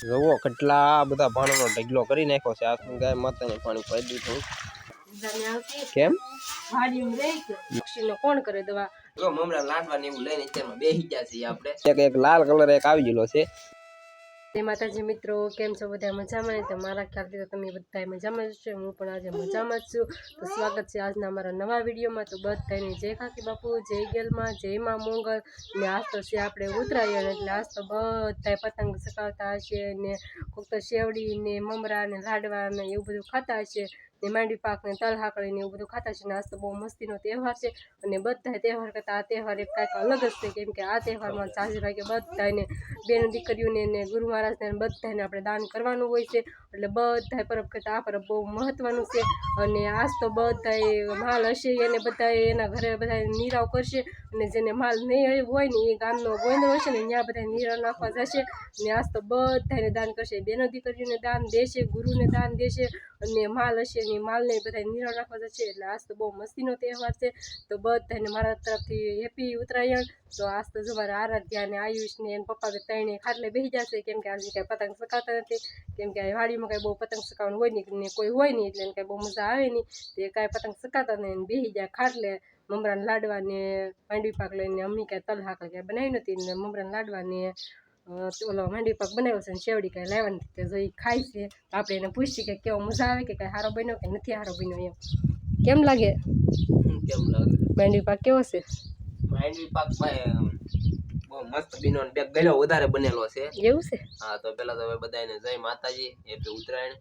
જોવો કેટલા બધા પાણીનો ઢગલો કરી નાખ્યો છે. આ ગાય માતાને પાણી પાઈ દીધું. કેમ કોણ કરે દવા જો મમરા લાડવાની એવું લઈને અત્યારમાં બેસી ગયા છીએ આપણે. એક લાલ કલર એક આવી ગયેલો છે. જય માતાજી મિત્રો, કેમ છો બધા? મજામાં? તો મારા ખ્યાલથી તો તમે બધા મજામાં જ છો. હું પણ આજે મજામાં જ છું. તો સ્વાગત છે આજના અમારા નવા વિડીયોમાં. તો બધાને જય ખાકી બાપુ, જય ગેલમાં, જય માં મોંગલ. ને આજ તો છે આપણે ઉત્તરાયણ, એટલે આજ તો બધા પતંગ ચગાવતા હશે ને કોક તો શેવડી ને મમરા ને લાડવા ને એવું બધું ખાતા હશે ને માંડવી પાક ને તલ હાકડી ને એવું બધું ખાતા છે. ને આજ તો બહુ મસ્તીનો તહેવાર છે અને બધા તહેવાર કરતાં આ તહેવાર એક કાંઈક અલગ જ છે. કેમ કે આ તહેવારમાં ચાજી ભાગે બધાને બેન દીકરીઓને ને ગુરુ મહારાજને બધાને આપણે દાન કરવાનું હોય છે. એટલે બધા પરબ કરતાં આ પરબ બહુ મહત્વનું છે. અને આજ તો બધા માલ હશે એને બધા એના ઘરે બધા નીરાવ કરશે અને જેને માલ નહીં હોય ને એ ગામનો ગોંદરો હશે ને ત્યાં બધા નીરાવ નાખવા જશે. ને આજ તો બધાને દાન કરશે, બેનો દીકરીઓને દાન દેશે, ગુરુને દાન દેશે અને માલ હશે ને માલને બધા નીરાવ નાખવા જશે. એટલે આજ તો બહુ મસ્તીનો તહેવાર છે. તો બધાને મારા તરફથી હેપી ઉત્તરાયણ. તો આજ તો જો મારા આરાધ્યા અને આયુષ ને એના પપ્પા ત્રણે ખાટલે બેસી જશે. કેમ કે આજે કાંઈ પતંગ ચગાવતા નથી. કેમ કે વાડીમાં કાંઈ બહુ પતંગ ચગાવવાનું હોય નહીં ને કોઈ હોય નહીં, એટલે એને કાંઈ બહુ મજા આવે નહીં. તે કાંઈ પતંગ ચગાવતા નહીં, બેસી જાય ખાટલે. મમરાના લાડવા ને માંડવી પાક લઈને અમ્મી કાંઈ તલ હાકર કાંઈ બનાવી નથી ને મમરાના લાડવા ને ઓલો માંડવી પાક બનાવ્યો છે ને શેવડી કાંઈ લાવવાની હતી. જો એ ખાય છે. આપણે એને પૂછીએ કે કેવો મજા આવે, કે કાંઈ સારો બન્યો કે નથી સારો બન્યો એમ. કેમ લાગે? કેમ લાગે માંડવી પાક કેવો છે? માંડવી પાક બહુ મસ્ત બીનો બે ગળ્યો વધારે બનેલો છે. એવું છે? હા. તો પેલા તો બધાને જય માતાજી, હેપી ઉત્તરાયણ.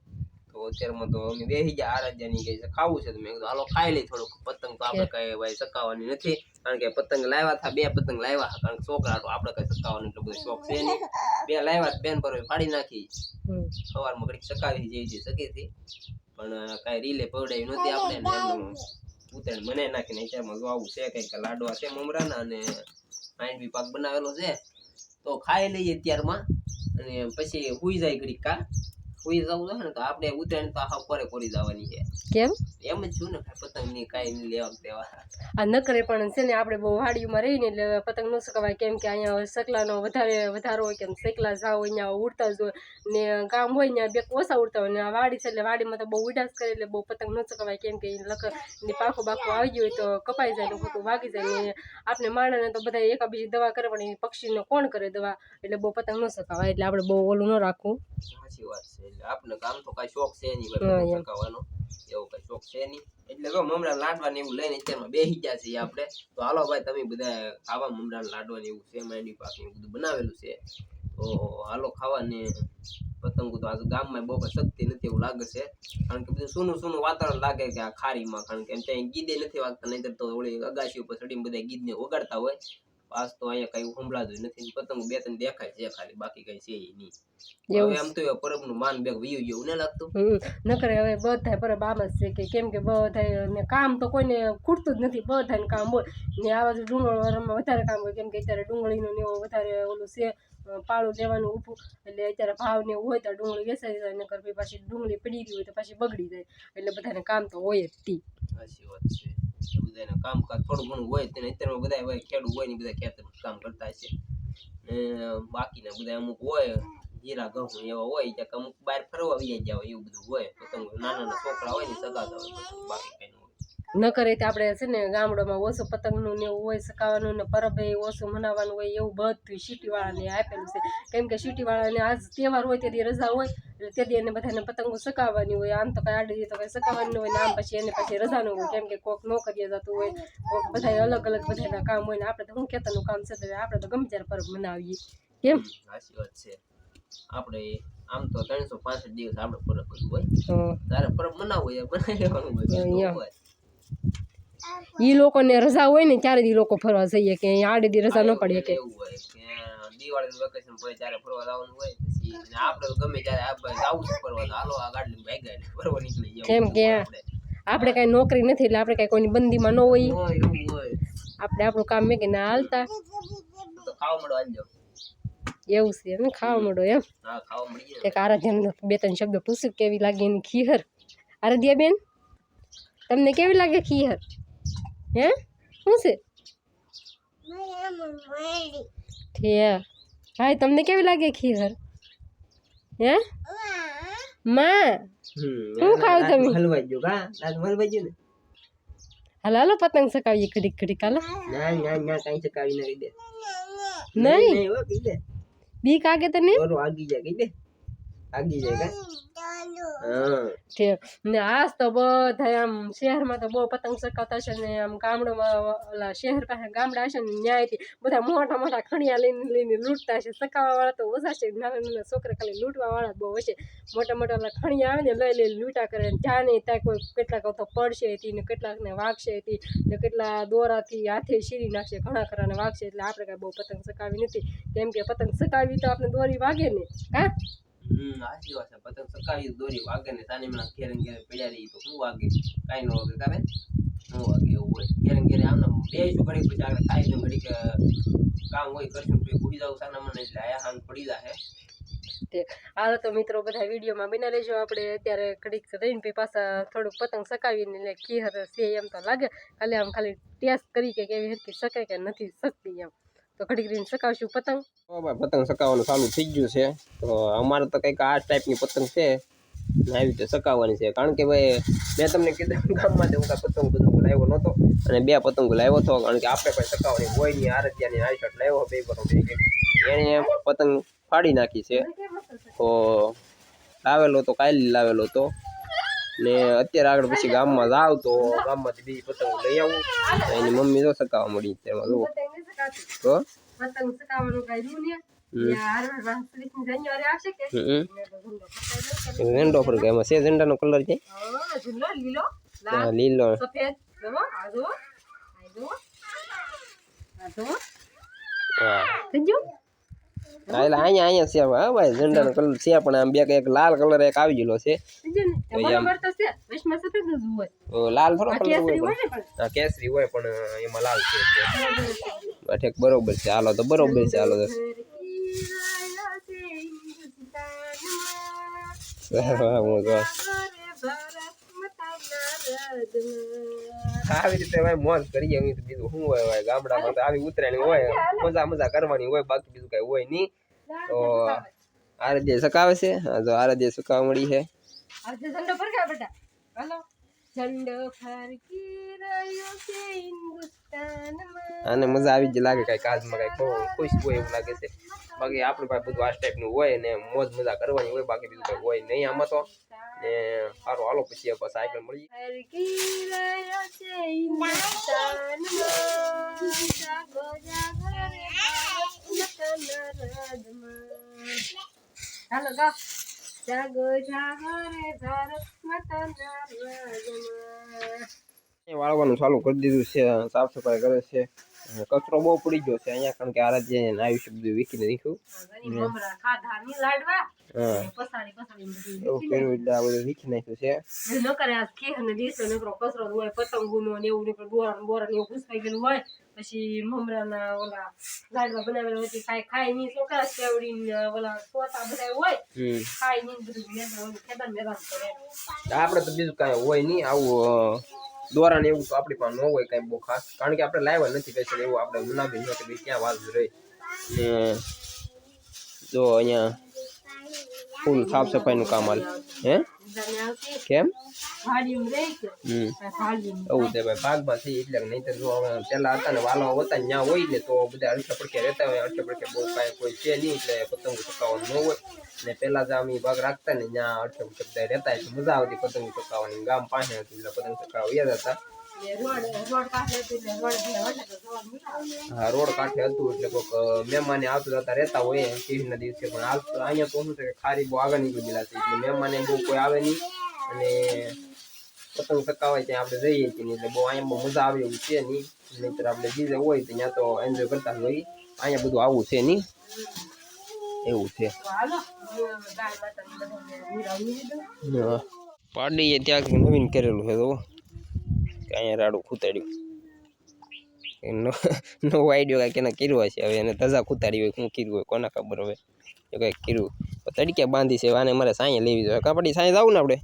તો અત્યારમાં તો અમે બેસી ગયા. આરાધ્યાની કઈ ખાવું છે તો મેં કીધું હાલો ખાઈ લઈ થોડુંક. પતંગ તો આપણે કઈ ભાઈ ચકાવવાની નથી, કારણ કે પતંગ લાવ્યા હતા, બે પતંગ લાવ્યા, કારણ કે છોકરા તો આપણે કઈ ચકાવવાનો એટલો બધો શોખ છે નહીં. બે લાવ્યા, બેન પર ફાડી નાખી. સવારમાં ઘડીક ચકાવી જઈ શકી હતી, પણ કઈ રીલે પવડાવી નહોતી આપણે. ઉત્તરાયણ મને નાખીને અત્યારમાં જો આવું છે કઈક લાડવા છે મમરાના અને માંડવી પાક બનાવેલો છે. તો ખાઈ લઈએ અત્યારમાં અને પછી હુઈ જાય ઘડીક. કા હુઈ જવું છે ને તો આપણે ઉત્તરાયણ તો આખા પરે કરી જવાની છે. કેમ? એમ જ છું ને, પતંગ ની કાંઈ નહીં લેવા દેવા. આ નકરે પણ છે ને આપણે બહુ વાડીમાં રહીને એટલે પતંગ ન ચગાવાય. કેમ કે અહીંયા સકલાનો વધારો હોય, કેમ સકલા જાવ અહીંયા ઉડતા જ હોય ને ગામ હોય ત્યાં બે ઓછા ઉડતા હોય ને આ વાડી છે એટલે વાડીમાં તો બહુ ઉડાસ કરે એટલે બહુ પતંગ ન ચગાવાય. કેમ કે એની પાખો બાખો આવી ગયું હોય તો કપાઈ જાય, ખોટું વાગી જાય ને આપણે માણસને તો બધા એકાબીજી દવા કરે, પણ એ પક્ષીને કોણ કરે દવા, એટલે બહુ પતંગ ન ચગાવાય. એટલે આપણે બહુ ઓલું ન રાખવું. સાચી વાત છે. એટલે આપણે કામ તો કાંઈ શોખ છે નહીં ભાઈ ચગાવવાનો, એવું કઈ શોખ છે નહીં. એટલે જો મમરા લાડવા ને એવું લઈને અત્યારમાં બેસી ગયા છીએ આપણે. તો હાલો ભાઈ તમે બધા ખાવા મમરા લાડવા ને એવું છે, માંડવી પાક ને એવું બધું બનાવેલું છે. તો હાલો ખાવા ને પતંગો તો આજે ગામમાં બહુ શક્તિ નથી એવું લાગે છે, કારણ કે બધું સૂનું વાતાવરણ લાગે કે આ ખારીમાં, કારણ કે એમ ત્યાં ગીદે નથી વાગતા, નહીં તો ઓલી અગાસી ઉપર ચડીને બધા ગીદને વગાડતા હોય. આજ તો અહીંયા કઈ સંભળાતું નથી. પતંગ બે ત્રણ દેખાય છે ખાલી, બાકી કઈ છે નહીં. હવે આમ તો પરબ નું માન બે વયું જેવું ન લાગતું. નકરે હવે બધા પરબ આમ જ છે કે કેમ કે બધા કામ તો કોઈને ખૂટતું જ નથી, બધાને કામ હોય ને આ બાજુ ડુંગળમાં વધારે કામ હોય. કેમ કે અત્યારે ડુંગળીનું ને એવું વધારે ઓલું છે, પાળું લેવાનું ઊભું, એટલે અત્યારે ભાવ ને એવું હોય તો ડુંગળી વેચાઈ જાય, નકર પાછી ડુંગળી પડી ગઈ હોય તો પછી બગડી જાય. એટલે બધાને કામ તો હોય જ તી. સાચી વાત છે. બધાને કામકાજ થોડું ઘણું હોય તેને અત્યારમાં બધા હોય ખેડૂત હોય ને બધા ખેતરનું કામ કરતા હશે ને બાકીના બધા અમુક હોય જીરા ઘઉં એવા હોય ત્યાં અમુક બહાર ફરવા આવી ગયા હોય, એવું બધું હોય. પતંગ નાના છોકરા હોય ને સગાતા હોય, બાકી કઈ હોય ન કરે તો આપણે છે ને ગામડામાં ઓછું પતંગનું ને એવું હોય સકાવાનું ને પરબે ઓછું મનાવવાનું હોય, એવું બધું સિટીવાળાને આપેલું છે. કેમ કે સિટીવાળાને આજ તહેવાર હોય તેથી રજા હોય, એટલે તેથી એને બધાને પતંગો સકાવવાની હોય. આમ તો કાંઈ આડી તો કાંઈ સકાવવાની હોય ને આમ પછી એને પછી રજાનું હોય. કેમ કે કોઈક નોકરીએ જતું હોય, કોઈક બધા અલગ અલગ બધાના કામ હોય ને આપણે તો શું ખેતરનું કામ છે, આપણે તો ગમે ત્યારે પરબ મનાવીએ. કેમ? સાચી વાત છે. આપણે આમ તો 365 દિવસ આપણે પરબ હોય, તારે પરબ મનાવવું હોય બનાવી લેવાનું હોય. ઈ લોકોને રજા હોય ને ત્યારે જ લોકો ફરવા જઈએ, કે અહીંયા આડે દી રજા ન પડે. કે એવું હોય કે દિવાળીનું વેકેશન પડે ત્યારે ફરવા જવાનું હોય, પછી આપણે તો ગમે ત્યારે આપણે જવું છે ફરવા, હાલો આ ગાડી ભાગ્યા એટલે ફરવા નીકળી જાય. કેમ કે આપણે કાંઈ નોકરી નથી એટલે આપણે કાંઈ કોઈની બંદીમાં ન હોય. એવું હોય આપણે આપણું કામ મેં કે ના હાલતા તો ખાવા મળો આલજો. એવું છે એમ? ખાવા મળો એમ? હા, ખાવા મળી. એક આરાધ્યાને બે ત્રણ શબ્દ પૂછ્યું કેવી લાગે એની ખીહર. આરાધ્યા બેન, તમને કેવી લાગે ખીહર? હે શું છે? ભાઈ તમને કેવી લાગે ખીહર? હે માં શું ખાવ તમે હલવાઈ ગયો કા આજ હલવાઈ ગયો ને હાલો હાલો પતંગ સકાવીએ ઘડીક ઘડીક હાલો ના ના ના કઈ ચકાવી ના દે નહીં નહીં હો કઈ દે બીક આગે તને ઓરો આગી જાય કઈ દે આગી જાય કા હા ઠીક ને આજ તો બધા આમ શહેરમાં તો બહુ પતંગ ચકાવતા છે ને આમ ગામડામાં ઓલા શહેર પાસે ગામડા હશે ને ન્યાયથી બધા મોટા મોટા ખણિયા લઈને લૂંટતા છે ચકાવવા વાળા તો ઓછા છે નાના નાના છોકરા ખાલી લૂંટવા વાળા બહુ હશે મોટા મોટા ઓલા ખણિયા આવે ને લઈ લૂંટા કરે ને ત્યાં નહીં ત્યાં કોઈ કેટલાક તો પડશે હતી ને કેટલાકને વાગશે હતી ને કેટલા દોરાથી હાથે શીરી નાખશે ઘણા ખરાને વાગશે એટલે આપણે કાંઈ બહુ પતંગ ચકાવી નથી કેમ કે પતંગ ચકાવી તો આપણે દોરી વાગે ને હા સાચી વાત છે પતંગ ચકાવી દોરી વાગે ને તાની મને ઘેરે ઘેરે પડ્યા રહી તો શું વાગે કાઈ ન વાગે કાબે ન વાગે એવું હોય ઘેરે ઘેરે આમને બે શું ઘડી પછી આગળ ખાઈ ને ઘડી કામ હોય કરશું પછી ભૂલી જાવ સાના મને એટલે આયા હાન પડી જાય હાલો તો મિત્રો બધા વિડીયોમાં બના લેજો આપણે અત્યારે ઘડીક રહીને પછી પાછા થોડુંક પતંગ ચકાવીને એટલે કી હશે છે એમ તો લાગે ખાલી આમ ખાલી ટેસ્ટ કરી કે કેવી હરખી શકાય કે નથી શકતી એમ તો ઘડીક રહીને ચકાવશું પતંગ ભાઈ પતંગ ચકાવવાનું ચાલુ થઈ ગયું છે તો અમારે તો કંઈક આ ટાઈપની પતંગ છે ને આવી રીતે ચકાવવાની છે કારણ કે ભાઈ મેં તમને કીધું ગામમાં હું કાંઈ પતંગ લાવ્યો નહોતો અને બે પતંગો લાવ્યો હતો કારણ કે આપણે પણ ચકાવવાની હોય નહીં આરત્યાની આ શર્ટ લાવ્યો બે બરો એને પતંગ ફાડી નાખી છે તો લાવેલો તો કાલે લાવેલો હતો ને અત્યારે આગળ પછી ગામમાં જાવ તો ગામમાંથી બીજી પતંગ લઈ આવું એની મમ્મી તો ચકાવવા મળી તેમાં જુઓ તો પતંગ ચકાવવાનું કઈ રહ્યું ને ઝંડો પર એમાં છે ઝંડાનો કલર છે લીલો લીલો સફેદ એટલે અહીંયા છે હા ભાઈ ઝંડાનો કલર છે પણ આમ બે એક લાલ કલર એક આવી ગયેલો છે લાલ થોડો કલર હોય હા કેસરી હોય પણ એમાં લાલ છે ઠીક બરોબર છે હાલો તો બરોબર છે હાલો આવી રીતે ભાઈ મોજ કરીએ બીજું શું હોય ભાઈ ગામડામાં તો આવી ઉતરાયણ હોય મજા કરવાની હોય બાકી બીજું કઈ હોય નહીં તો આરધ્ય સકાવે છે હા તો આરધ્ય સકાવ મળી છે ઝંડો ફરકા બેટા હાલો ઝંડો ફરકી રહ્યો છે હિન્દુસ્તાનમાં આને મજા આવી જ લાગે કઈ કાજમાં કઈ ખુશ હોય એવું લાગે છે બાકી આપણે પાસે બધું આ ટાઈપનું હોય ને મોજ મજા કરવાની હોય બાકી બીજું કઈ હોય નહીં આમાં તો ને સારું હાલો પછી બસ સાયકલ મળી હાલો ગા જાગો જાગો રે ભારત માતાના રાજમાં વાળવાનું ચાલુ કરી દીધું છે સાફ સફાઈ કરે છે કચરો બહુ પડી ગયો છે અહીંયા કારણ કે આરાધ્ય આયુષ્ય બધું વીખીને રાખ્યું એવું કર્યું એટલે આ બધું વીખી નાખ્યું છે પછી મમરાના ઓલા લાડવા બનાવેલા હોય ખાઈ ખાઈ ની છોકરા કેવડી ઓલા તોતા બધા હોય ખાઈ ની બધું મેદાન ખેતર મેદાન કરે આપણે તો બીજું કાંઈ હોય નહીં આવું દોરા ને એવું તો આપણી પાસે ન હોય કાંઈ બહુ ખાસ કારણ કે આપણે લાવ્યા નથી પૈસા એવું આપણે બનાવી નથી ક્યાં વાત રહી ને જો અહીંયા ફૂલ સાફ સફાઈનું કામ હાલ હે કેમ એવું છે ભાઈ ભાગમાં થઈ એટલે નહીં તો જો પેલા હતા ને વાલા હતા ત્યાં હોય ને તો બધા અડખે પડખે રહેતા હોય અડખે પડખે બહુ કાંઈ કોઈ છે નહીં એટલે પતંગ ચકાવવાનું ન હોય ને પેલા જ અમે ભાગ રાખતા ને ત્યાં અડખે પડખે બધા રહેતા એટલે મજા આવતી પતંગ ચકાવવાની ગામ પાસે હતું એટલે પતંગ ચકાવવા યાદ હતા હા રોડ કાંઠે હતું એટલે કોઈક મહેમાને આવતા જતા રહેતા હોય તીજના દિવસે પણ હાલ અહીંયા તો શું છે કે ખારી બહુ આગળ નીકળી ગયેલા છે એટલે મહેમાને બહુ કોઈ આવે નહીં અને પતંગ ચકાવાય ત્યાં આપણે જઈએ છીએ એટલે બહુ અહીંયા બહુ મજા આવે એવું છે નહીં નહીંતર આપણે બીજે હોય તો ત્યાં તો એન્જોય કરતા હોય અહીંયા બધું આવું છે નહીં એવું છે પાડીએ ત્યાં નવીન કરેલું છે તો અહીંયા રાડું ખૂતાડ્યું નવો આઈડિયો કાંઈક એને કર્યો હશે હવે એને ધજા ખૂતાડી હોય શું કર્યું હોય કોને ખબર હવે એ કંઈક કર્યું તડક્યા બાંધી છે આને મારે સાંયે લેવી જોઈએ કાપડી સાંયે જવું ને આપણે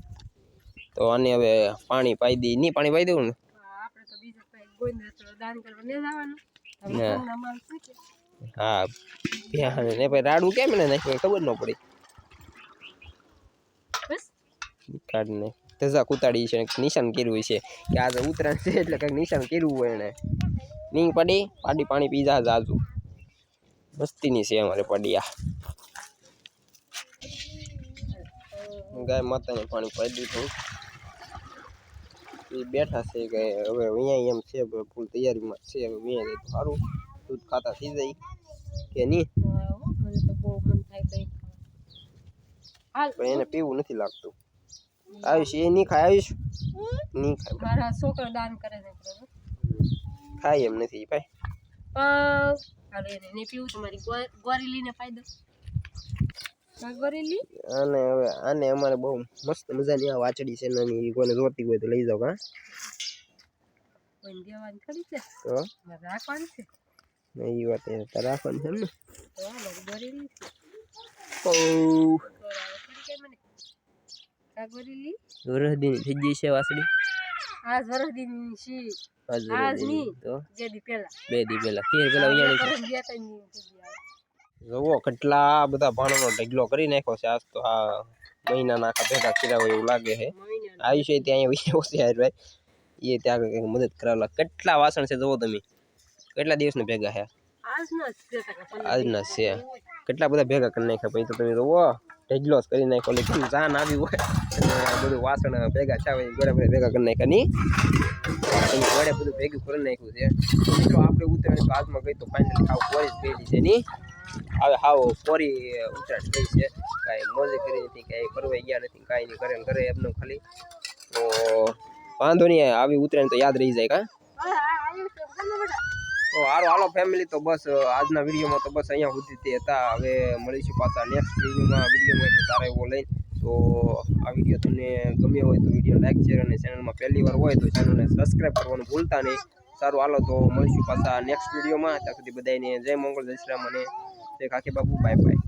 તો આને હવે પાણી પાઈ દઈ નહીં પાણી પાઈ દેવું ને હા ને ભાઈ રાડું કેમ ને નાખ્યું ખબર ન પડી કાઢીને ધજા કૂતાડી છે નિશાન કર્યું છે કે આજે ઉત્તરાયણ છે એટલે કંઈક નિશાન કર્યું હોય એને નહીં પડી પાડી પાણી પી જા જાજુ મસ્તીની છે અમારે પડિયા ગાય માતાને પાણી પાડી દીધું એ બેઠા છે કે હવે અહીંયા એમ છે ફૂલ તૈયારીમાં છે હવે મેં સારું દૂધ ખાતા થઈ જાય કે નહીં મને તો બહુ મન થાય દહીં ખાવા પણ એને પીવું નથી લાગતું આયુષ એ નહીં ખાય આયુષ નહીં ખાય મારા છોકરો દાન કરે છે ખાય એમ નથી ભાઈ અરે એને નહીં પીવું તમારી ગોરીલીને ફાયદો ગોરીલી આને હવે આને અમારે બહુ મસ્ત મજાની આ વાચડી છે નાની કોઈને જોતી હોય તો લઈ જાવ હા કોઈ દેવાની ખરી છે તો મારે રાખવાની છે એ વાત એ રાખવાનું છે ને તો મારી ગોરીલી છે ઓ ગોરીલી વરહદીની થઈ ગઈ છે વાસડી આજ વરહદીની છી આજ આજ વરહદીની નહીં તો જે દી પહેલા 2 દી પહેલા કે પેલા ઉયાણી પરમ ગયા તા ની થઈ ગયા જોવો કેટલા બધા ભાણોનો ઢગલો કરી નાખ્યો છે આજ તો આ મહિનાના આખા ભેગા કર્યા હોય એવું લાગે છે આયુષ્ય ત્યાં અહીંયા ઓછી હાર ભાઈ એ ત્યાં કંઈક મદદ કરાવલા કેટલા વાસણ છે જોવો તમે કેટલા દિવસને ભેગા છે આજના જ છે ટકા આજના છે કેટલા બધા ભેગા કરી નાખ્યા પછી તો તમે જોવો ઢગલો જ કરી નાખ્યો એટલે કેમ જાન આવી હોય અને બધું વાસણ ભેગા છે હોય ગોળે ભેગા કરી નાખ્યા નહીં ગોળે બધું ભેગું કરી નાખ્યું છે મિત્રો આપણે ઉતરાયણ હાથમાં ગઈ તો ફાઇનલી હાવ પોરી જ ગયેલી છે નહીં હવે હાવ પોરી ઉતરાયણ થઈ છે કાંઈ મોજે કરી નથી કાંઈ ફરવાઈ ગયા નથી કાંઈ નહીં કરે ને કરે એમને ખાલી તો વાંધો નહીં આવી ઉતરાયણ તો યાદ રહી જાય કાં તો હાલો ફેમિલી તો બસ આજના વિડીયોમાં તો બસ અહીંયા સુધી તે હતા હવે મળીશું પાછા નેક્સ્ટ વિડીયોમાં તો સારા એવો લઈને તો આ વિડીયો તમને ગમ્યો હોય તો વિડીયો લાઈક શેર અને ચેનલમાં પહેલી વાર હોય તો ચેનલને સબસ્ક્રાઈબ કરવાનું ભૂલતા નહીં સારું હાલો તો મળીશું પાછા નેક્સ્ટ વિડીયોમાં ત્યાં સુધી બધાને જય મંગળ જય શ્રી રામ અને જય કાકી બાપુ બાય બાય